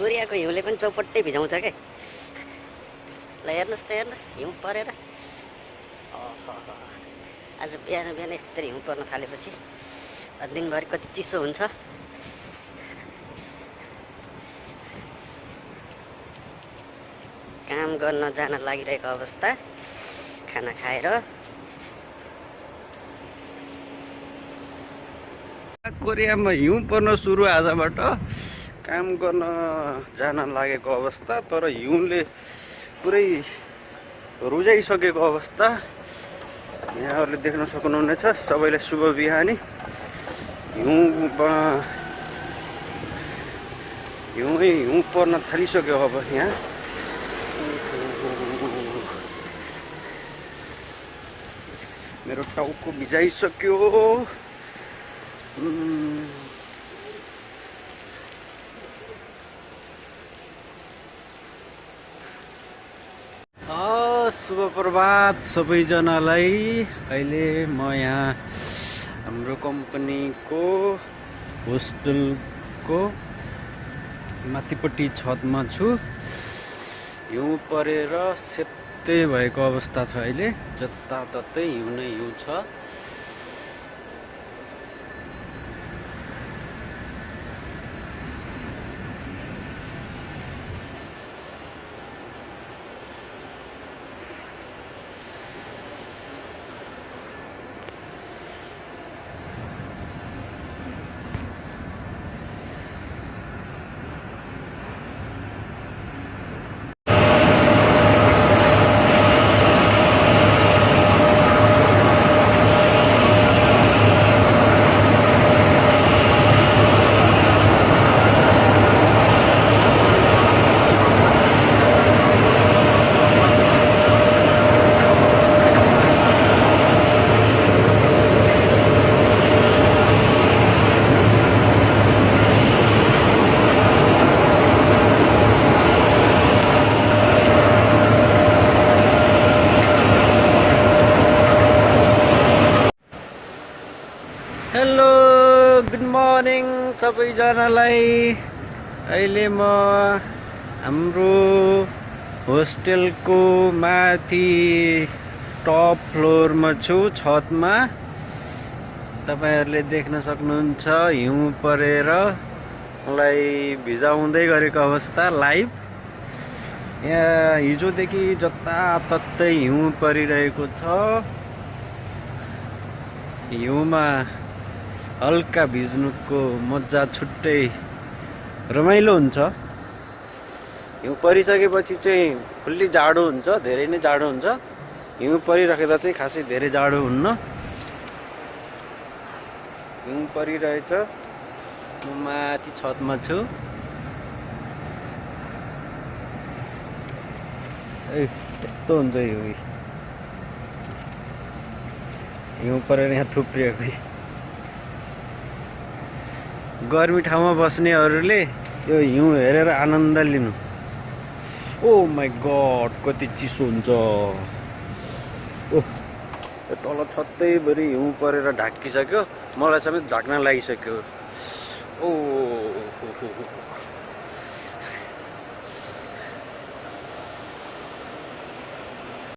कोरियाको हिउँले पनि चौपट्टै भिजाउँछ के। ल हेर्नुहोस् त हेर्नुहोस् हिउँ परेर। ओहो आज बिहान बिहान यस्तरी हिउँ पर्न थालेपछि दिनभरि कति चिसो हुन्छ। काम गर्न जान लागिरहेको अवस्था खाना खाएर। कोरियामा हिउँ पर्न सुरु आजबाट। काम गर्न जान लागेको अवस्था, तर हिउँले पुरै रुजाइसकेको अवस्था यहाँहरूले देख्न सक्नुहुनेछ। सबैलाई शुभ बिहानी। हिउँ पर्न थालिसक्यो अब यहाँ। मेरो टाउको भिजाइसक्यो। शुभ प्रभात सबैजनालाई। अहिले म यहाँ हाम्रो कम्पनीको होस्टेलको माथिपट्टि छतमा छु। हिउँ परेर सेतै भएको अवस्था छ। अहिले जताततै हिउँ नै हिउँ छ। हेलो गुड मर्निङ सबैजनालाई। अहिले म हाम्रो होस्टेलको माथि टप फ्लोरमा छु, छतमा। तपाईहरुले देख्न सक्नुहुन्छ हिउँ परेर मलाई भिजाउँदै गरेको अवस्था लाइभ। यहाँ हिजोदेखि जताततै हिउँ परिरहेको छ। हिउँमा हल्का भिज्नुको मजा छुट्टै रमाइलो हुन्छ। हिउँ परिसकेपछि चाहिँ फुल्ली जाडो हुन्छ, धेरै नै जाडो हुन्छ। हिउँ परिराख्दा चाहिँ खासै धेरै जाडो हुन्न। हिउँ परिरहेछ। म माथि छतमा छु। यस्तो हुन्छ हिउँ परेर यहाँ थुप्रिएको। गर्मी ठाउँमा बस्नेहरूले यो हिउँ हेरेर आनन्द लिनु। ओ माई गड कति चिसो हुन्छ। तल छतैभरि हिउँ परेर ढाकिसक्यो। मलाई समेत ढाक्न लागिसक्यो। ओ